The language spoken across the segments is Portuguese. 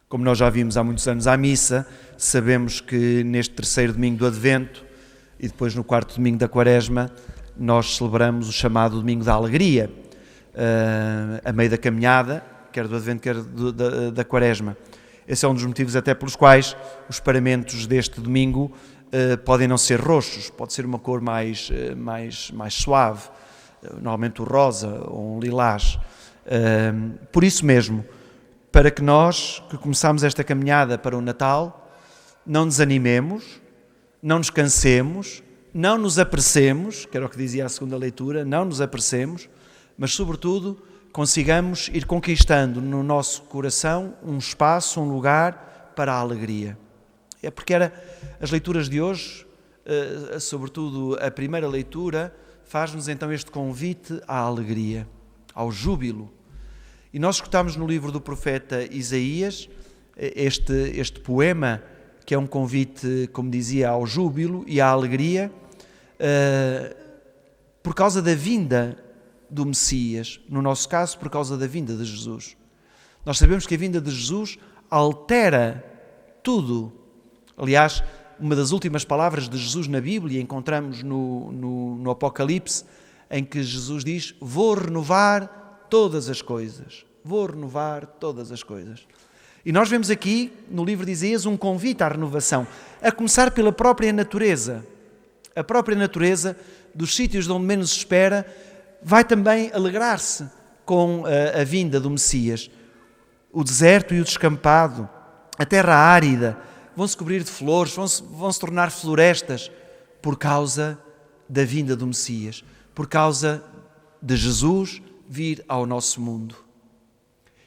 Como nós já vimos há muitos anos à missa, sabemos que neste terceiro domingo do Advento e depois no quarto domingo da Quaresma, nós celebramos o chamado Domingo da Alegria, a meio da caminhada, quer do Advento, quer da Quaresma. Esse é um dos motivos até pelos quais os paramentos deste domingo podem não ser roxos, pode ser uma cor mais suave, normalmente o rosa ou um lilás. Por isso mesmo, para que nós, que começamos esta caminhada para o Natal, não desanimemos, não nos cansemos, não nos apressemos, que era o que dizia a segunda leitura, não nos apressemos, mas sobretudo consigamos ir conquistando no nosso coração um espaço, um lugar para a alegria. É porque as leituras de hoje, sobretudo a primeira leitura, faz-nos então este convite à alegria, ao júbilo. E nós escutamos no livro do profeta Isaías este poema, que é um convite, como dizia, ao júbilo e à alegria, por causa da vinda do Messias, no nosso caso, por causa da vinda de Jesus. Nós sabemos que a vinda de Jesus altera tudo. Aliás, uma das últimas palavras de Jesus na Bíblia encontramos no Apocalipse, em que Jesus diz: vou renovar todas as coisas. Vou renovar todas as coisas. E nós vemos aqui, no livro de Isaías, um convite à renovação, a começar pela própria natureza. A própria natureza, dos sítios de onde menos se espera, vai também alegrar-se com a vinda do Messias. O deserto e o descampado, a terra árida, vão-se cobrir de flores, vão-se tornar florestas por causa da vinda do Messias, por causa de Jesus vir ao nosso mundo.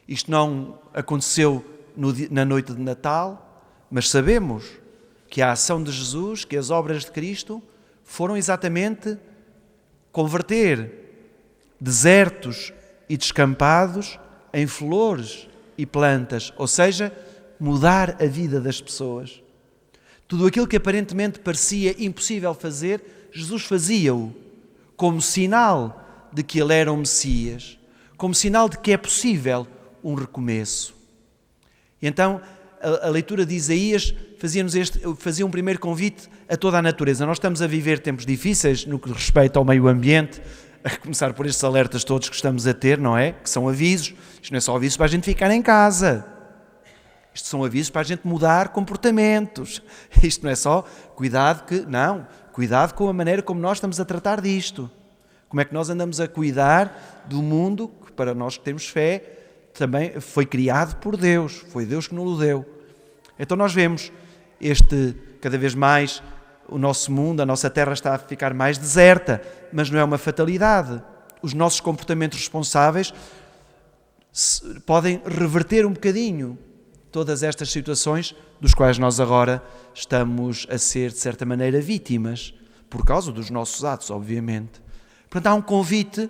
Isto não aconteceu na noite de Natal, mas sabemos que a ação de Jesus, que as obras de Cristo, foram exatamente converter desertos e descampados em flores e plantas, ou seja, mudar a vida das pessoas. Tudo aquilo que aparentemente parecia impossível fazer, Jesus fazia-o como sinal de que ele era o Messias, como sinal de que é possível um recomeço. E então a leitura de Isaías fazia um primeiro convite a toda a natureza. Nós estamos a viver tempos difíceis no que respeita ao meio ambiente, a começar por estes alertas todos que estamos a ter, não é? Que são avisos. Isto não é só avisos para a gente ficar em casa. Isto são avisos para a gente mudar comportamentos. Isto não é só cuidado com a maneira como nós estamos a tratar disto. Como é que nós andamos a cuidar do mundo que, para nós que temos fé, também foi criado por Deus. Foi Deus que nos o deu. Então nós vemos cada vez mais, o nosso mundo, a nossa terra está a ficar mais deserta, mas não é uma fatalidade. Os nossos comportamentos responsáveis podem reverter um bocadinho todas estas situações dos quais nós agora estamos a ser, de certa maneira, vítimas, por causa dos nossos atos, obviamente. Portanto, há um convite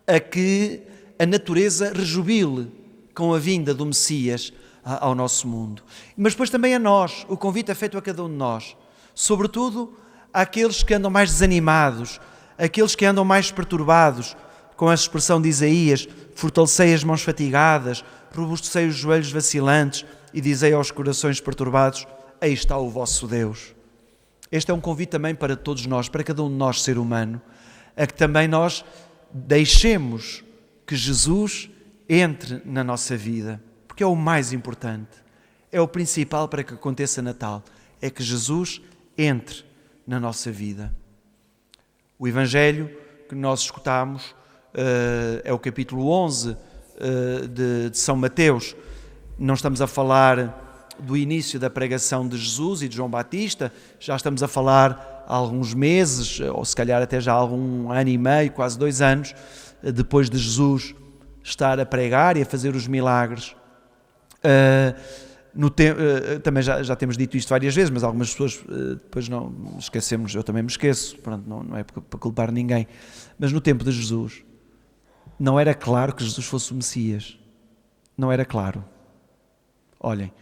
a que a natureza rejubile com a vinda do Messias ao nosso mundo. Mas depois também a nós, o convite é feito a cada um de nós, sobretudo àqueles que andam mais desanimados, àqueles que andam mais perturbados, com essa expressão de Isaías: fortalecei as mãos fatigadas, robustecei os joelhos vacilantes e dizei aos corações perturbados: aí está o vosso Deus. Este é um convite também para todos nós, para cada um de nós, ser humano, a que também nós deixemos que Jesus entre na nossa vida, porque é o mais importante, é o principal para que aconteça Natal, é que Jesus entre na nossa vida. O Evangelho que nós escutamos é o capítulo 11 de São Mateus. Não estamos a falar do início da pregação de Jesus e de João Batista, já estamos a falar há alguns meses, ou se calhar até já há algum ano e meio, quase 2 anos, depois de Jesus estar a pregar e a fazer os milagres. Também já temos dito isto várias vezes, mas algumas pessoas depois não esquecemos, eu também me esqueço, pronto, não é para culpar ninguém, mas no tempo de Jesus não era claro que Jesus fosse o Messias, não era claro. Olhem,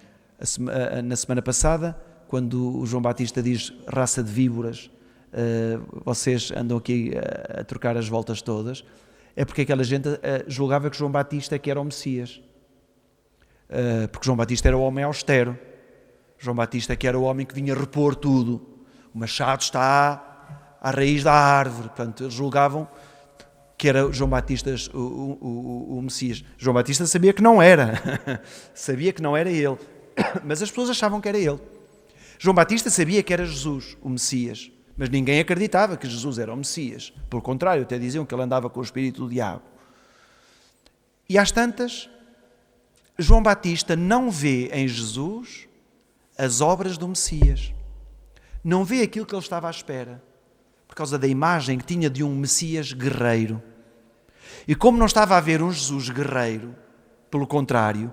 na semana passada, quando o João Batista diz raça de víboras, vocês andam aqui a trocar as voltas todas, é porque aquela gente julgava que João Batista que era o Messias. porque João Batista era o homem austero. João Batista que era o homem que vinha repor tudo. O machado está à raiz da árvore. Portanto, eles julgavam que era João Batista o Messias. João Batista sabia que não era. Sabia que não era ele. Mas as pessoas achavam que era ele. João Batista sabia que era Jesus, o Messias. Mas ninguém acreditava que Jesus era o Messias. Pelo contrário, até diziam que ele andava com o espírito do diabo. E às tantas, João Batista não vê em Jesus as obras do Messias. Não vê aquilo que ele estava à espera. Por causa da imagem que tinha de um Messias guerreiro. E como não estava a ver um Jesus guerreiro, pelo contrário,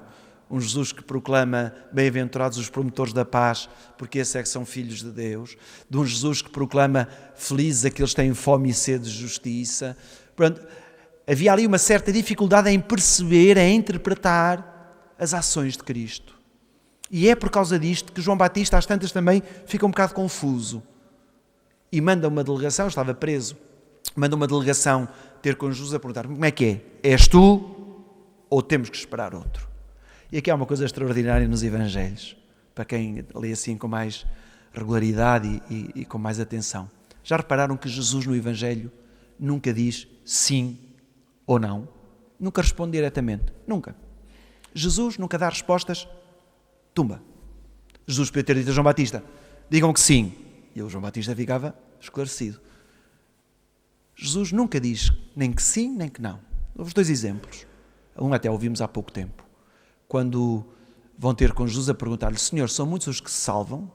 um Jesus que proclama bem-aventurados os promotores da paz, porque esses é que são filhos de Deus, de um Jesus que proclama felizes aqueles que têm fome e sede de justiça. Portanto, havia ali uma certa dificuldade em perceber, em interpretar as ações de Cristo. E é por causa disto que João Batista às tantas também fica um bocado confuso. E manda uma delegação, estava preso, manda uma delegação ter com Jesus a perguntar: como é que é? És tu ou temos que esperar outro? E aqui há uma coisa extraordinária nos Evangelhos, para quem lê assim com mais regularidade e com mais atenção. Já repararam que Jesus no Evangelho nunca diz sim ou não? Nunca responde diretamente, nunca. Jesus nunca dá respostas, tumba. Jesus podia ter dito a João Batista: digam que sim. E o João Batista ficava esclarecido. Jesus nunca diz nem que sim, nem que não. Houve 2 exemplos. Um até ouvimos há pouco tempo. Quando vão ter com Jesus a perguntar-lhe: Senhor, são muitos os que se salvam?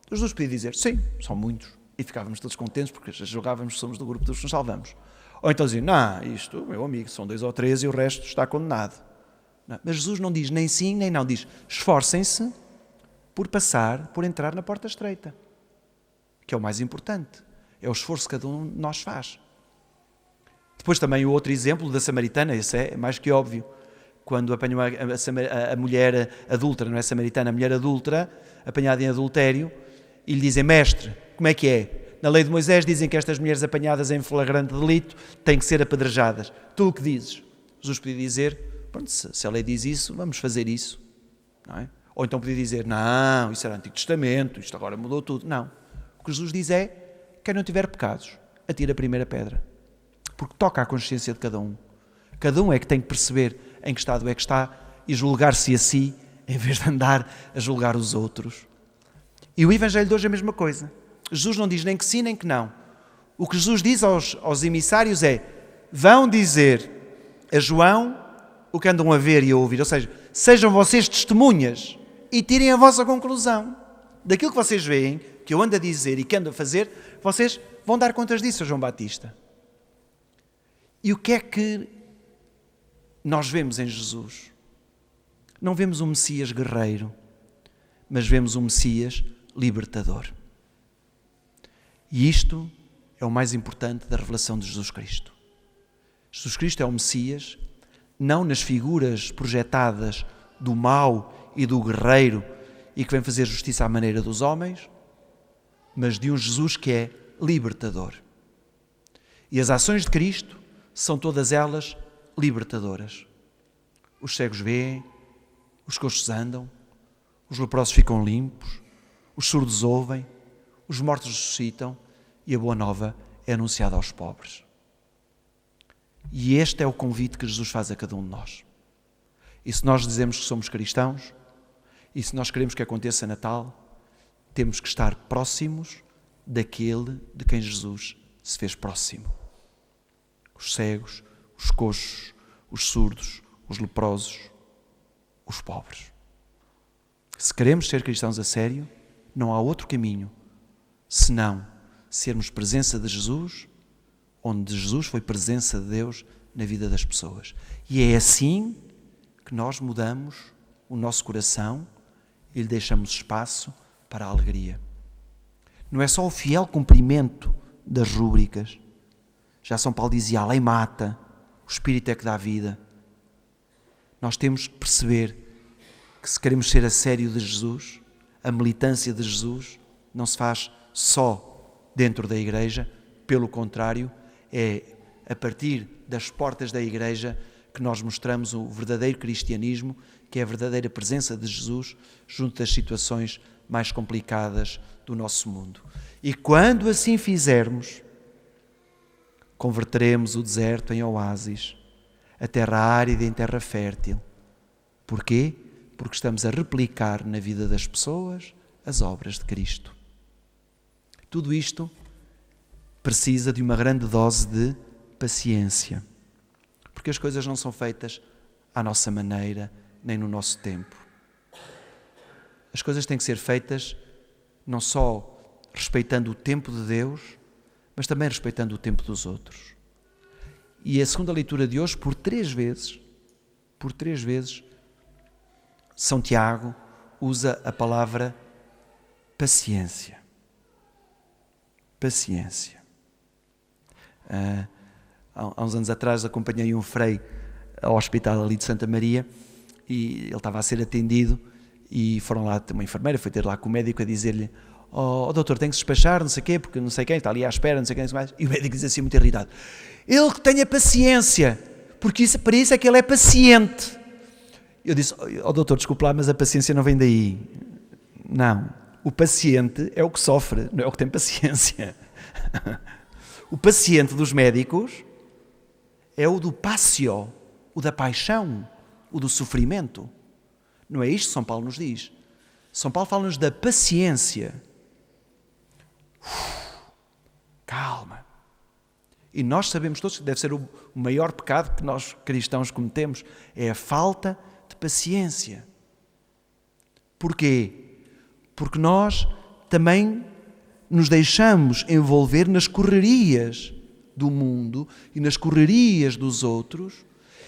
Jesus podia dizer: sim, são muitos. E ficávamos todos contentes porque julgávamos que somos do grupo dos que nos salvamos. Ou então diziam: não, isto, meu amigo, são 2 ou 3 e o resto está condenado. Não. Mas Jesus não diz nem sim, nem não. Diz: esforcem-se por passar, por entrar na porta estreita. Que é o mais importante. É o esforço que cada um de nós faz. Depois também o outro exemplo da samaritana, esse é mais que óbvio. Quando apanham a mulher adúltera, não é samaritana, a mulher adúltera, apanhada em adultério, e lhe dizem: mestre, como é que é? Na lei de Moisés dizem que estas mulheres apanhadas em flagrante delito têm que ser apedrejadas. Tu o que dizes? Jesus podia dizer: pronto, se a lei diz isso, vamos fazer isso. Não é? Ou então podia dizer: não, isso era Antigo Testamento, isto agora mudou tudo. Não. O que Jesus diz é: quem não tiver pecados, atira a primeira pedra. Porque toca à consciência de cada um. Cada um é que tem que perceber em que estado é que está e julgar-se a si, em vez de andar a julgar os outros. E o Evangelho de hoje é a mesma coisa. Jesus não diz nem que sim, nem que não. O que Jesus diz aos emissários é: vão dizer a João o que andam a ver e a ouvir. Ou seja, sejam vocês testemunhas e tirem a vossa conclusão. Daquilo que vocês veem, que eu ando a dizer e que ando a fazer, vocês vão dar contas disso a João Batista. E o que é que nós vemos em Jesus? Não vemos um Messias guerreiro, mas vemos um Messias libertador. E isto é o mais importante da revelação de Jesus Cristo. Jesus Cristo é o Messias, não nas figuras projetadas do mau e do guerreiro e que vem fazer justiça à maneira dos homens, mas de um Jesus que é libertador. E as ações de Cristo são todas elas libertadoras. Os cegos veem, os coxos andam, os leprosos ficam limpos, os surdos ouvem, os mortos ressuscitam e a boa nova é anunciada aos pobres. E este é o convite que Jesus faz a cada um de nós. E se nós dizemos que somos cristãos, e se nós queremos que aconteça Natal, temos que estar próximos daquele de quem Jesus se fez próximo. Os cegos, os coxos, os surdos, os leprosos, os pobres. Se queremos ser cristãos a sério, não há outro caminho senão sermos presença de Jesus, onde Jesus foi presença de Deus na vida das pessoas. E é assim que nós mudamos o nosso coração e lhe deixamos espaço para a alegria. Não é só o fiel cumprimento das rúbricas. Já São Paulo dizia: a lei mata, o Espírito é que dá vida. Nós temos que perceber que se queremos ser a sério de Jesus, a militância de Jesus não se faz só dentro da igreja, pelo contrário, é a partir das portas da igreja que nós mostramos o verdadeiro cristianismo, que é a verdadeira presença de Jesus junto das situações mais complicadas do nosso mundo. E quando assim fizermos, converteremos o deserto em oásis, a terra árida em terra fértil. Porquê? Porque estamos a replicar na vida das pessoas as obras de Cristo. Tudo isto precisa de uma grande dose de paciência, porque as coisas não são feitas à nossa maneira, nem no nosso tempo. As coisas têm que ser feitas não só respeitando o tempo de Deus, mas também respeitando o tempo dos outros. E a segunda leitura de hoje, por três vezes, São Tiago usa a palavra paciência. Paciência. Há uns anos atrás acompanhei um frei ao hospital ali de Santa Maria e ele estava a ser atendido e foram lá, uma enfermeira foi ter lá com o médico a dizer-lhe: oh doutor, tem que se despachar, não sei o quê, porque não sei quem está ali à espera, não sei quem, não sei mais. E o médico diz assim muito irritado: ele que tenha paciência, porque para isso é que ele é paciente. Eu disse: oh doutor, desculpe lá, mas a paciência não vem daí. Não, o paciente é o que sofre, não é o que tem paciência. O paciente dos médicos é o do passio, o da paixão, o do sofrimento. Não é isto que São Paulo nos diz. São Paulo fala-nos da paciência. Calma. E nós sabemos todos que deve ser o maior pecado que nós cristãos cometemos, é a falta de paciência. Porquê? Porque nós também nos deixamos envolver nas correrias do mundo e nas correrias dos outros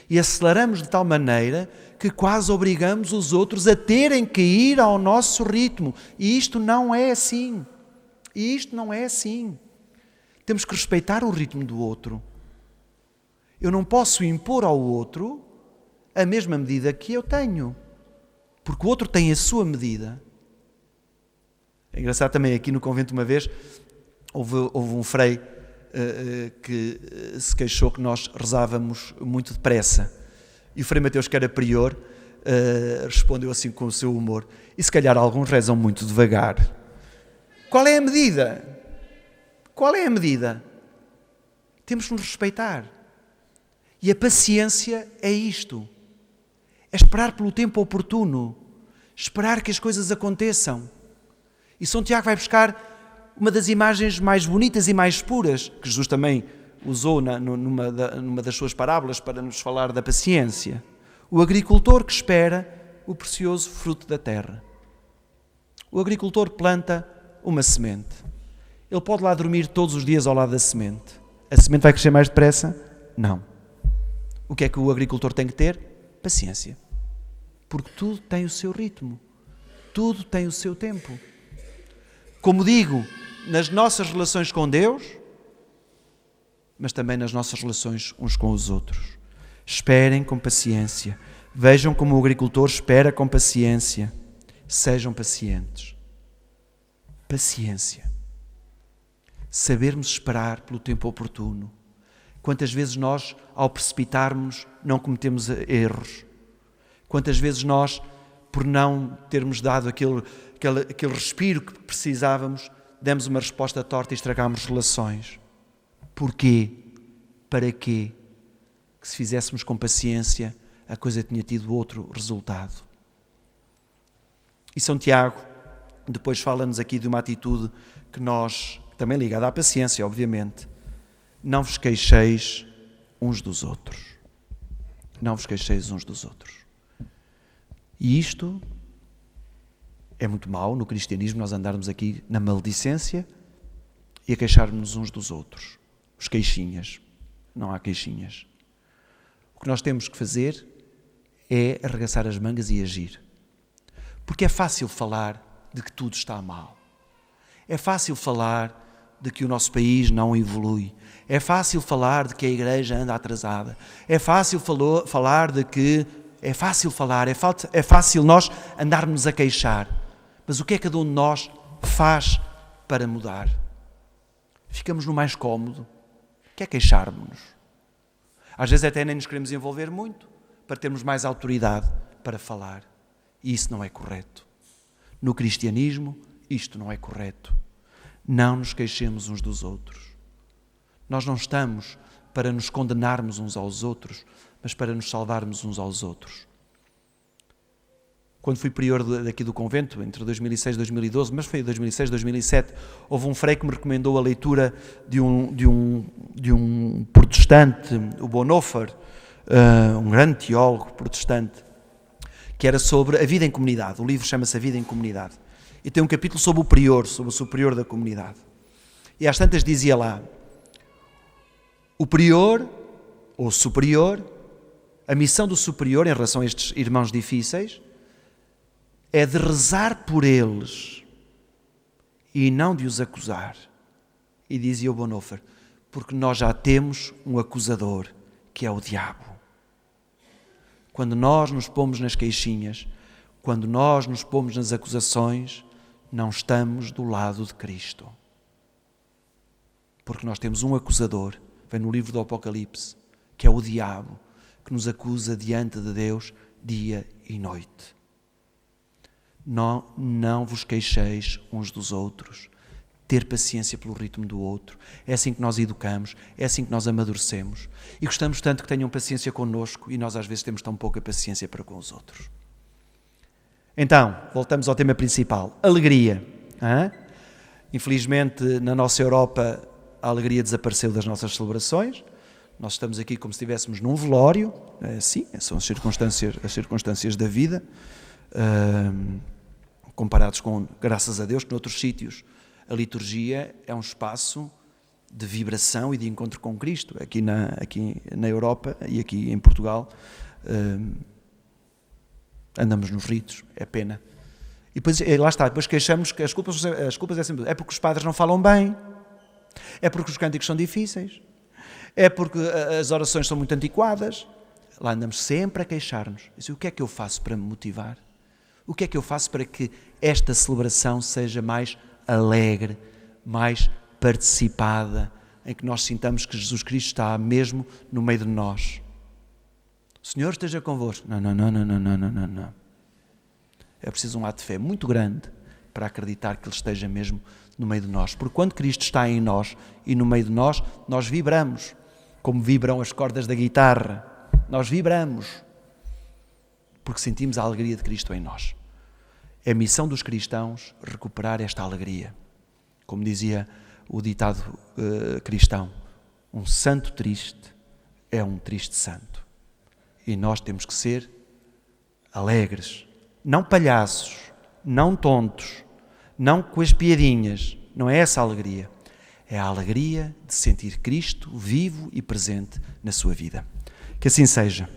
e aceleramos de tal maneira que quase obrigamos os outros a terem que ir ao nosso ritmo. E isto não é assim. Temos que respeitar o ritmo do outro. Eu não posso impor ao outro a mesma medida que eu tenho, porque o outro tem a sua medida. É engraçado também, aqui no convento uma vez, houve um frei que se queixou que nós rezávamos muito depressa. E o frei Mateus, que era prior, respondeu assim com o seu humor: e se calhar alguns rezam muito devagar. Qual é a medida? Temos que nos respeitar. E a paciência é isto. É esperar pelo tempo oportuno. Esperar que as coisas aconteçam. E São Tiago vai buscar uma das imagens mais bonitas e mais puras, que Jesus também usou numa das suas parábolas para nos falar da paciência. O agricultor que espera o precioso fruto da terra. O agricultor planta uma semente. Ele pode lá dormir todos os dias ao lado da semente. A semente vai crescer mais depressa? Não. O que é que o agricultor tem que ter? Paciência. Porque tudo tem o seu ritmo. Tudo tem o seu tempo. Como digo, nas nossas relações com Deus, mas também nas nossas relações uns com os outros. Esperem com paciência. Vejam como o agricultor espera com paciência. Sejam pacientes. Paciência. Sabermos esperar pelo tempo oportuno. Quantas vezes nós, ao precipitarmos, não cometemos erros? Quantas vezes nós, por não termos dado aquele respiro que precisávamos, demos uma resposta torta e estragámos relações? Porquê? Para quê? Que se fizéssemos com paciência, a coisa tinha tido outro resultado. E São Tiago depois fala-nos aqui de uma atitude que nós, também ligada à paciência, obviamente: não vos queixeis uns dos outros. Não vos queixeis uns dos outros. E isto é muito mau no cristianismo, nós andarmos aqui na maledicência e a queixarmos uns dos outros. Os queixinhas. Não há queixinhas. O que nós temos que fazer é arregaçar as mangas e agir. Porque é fácil falar de que tudo está mal. É fácil falar de que o nosso país não evolui. É fácil falar de que a igreja anda atrasada. É fácil falar de que... É fácil nós andarmos a queixar. Mas o que é que cada um de nós faz para mudar? Ficamos no mais cómodo, que é queixarmos-nos. Às vezes até nem nos queremos envolver muito para termos mais autoridade para falar. E isso não é correto. No cristianismo, isto não é correto. Não nos queixemos uns dos outros. Nós não estamos para nos condenarmos uns aos outros, mas para nos salvarmos uns aos outros. Quando fui prior daqui do convento, entre 2006 e 2012, mas foi em 2006, 2007, houve um frei que me recomendou a leitura de um protestante, o Bonhoeffer, um grande teólogo protestante, que era sobre a vida em comunidade. O livro chama-se A Vida em Comunidade. E tem um capítulo sobre o prior, sobre o superior da comunidade. E às tantas dizia lá, o prior, ou superior, a missão do superior em relação a estes irmãos difíceis, é de rezar por eles e não de os acusar. E dizia o Bonhoeffer, porque nós já temos um acusador, que é o diabo. Quando nós nos pomos nas queixinhas, quando nós nos pomos nas acusações, não estamos do lado de Cristo. Porque nós temos um acusador, vem no livro do Apocalipse, que é o diabo, que nos acusa diante de Deus dia e noite. Não vos queixeis uns dos outros. Ter paciência pelo ritmo do outro. É assim que nós educamos, é assim que nós amadurecemos. E gostamos tanto que tenham paciência connosco e nós às vezes temos tão pouca paciência para com os outros. Então, voltamos ao tema principal. Alegria. Infelizmente, na nossa Europa, a alegria desapareceu das nossas celebrações. Nós estamos aqui como se estivéssemos num velório. Sim, são as circunstâncias da vida. Comparados com, graças a Deus, que noutros sítios a liturgia é um espaço de vibração e de encontro com Cristo. Aqui na Europa e aqui em Portugal andamos nos ritos, é pena. E depois, lá está, depois queixamos que as culpas é sempre, é porque os padres não falam bem, é porque os cânticos são difíceis, é porque as orações são muito antiquadas. Lá andamos sempre a queixar-nos. E o que é que eu faço para me motivar? O que é que eu faço para que esta celebração seja mais alegre, mais participada, em que nós sintamos que Jesus Cristo está mesmo no meio de nós? O Senhor esteja convosco. Não. É preciso um ato de fé muito grande para acreditar que Ele esteja mesmo no meio de nós. Porque quando Cristo está em nós e no meio de nós, nós vibramos, como vibram as cordas da guitarra. Nós vibramos, porque sentimos a alegria de Cristo em nós. É a missão dos cristãos recuperar esta alegria. Como dizia o ditado cristão, um santo triste é um triste santo. E nós temos que ser alegres, não palhaços, não tontos, não com as piadinhas. Não é essa a alegria. É a alegria de sentir Cristo vivo e presente na sua vida. Que assim seja.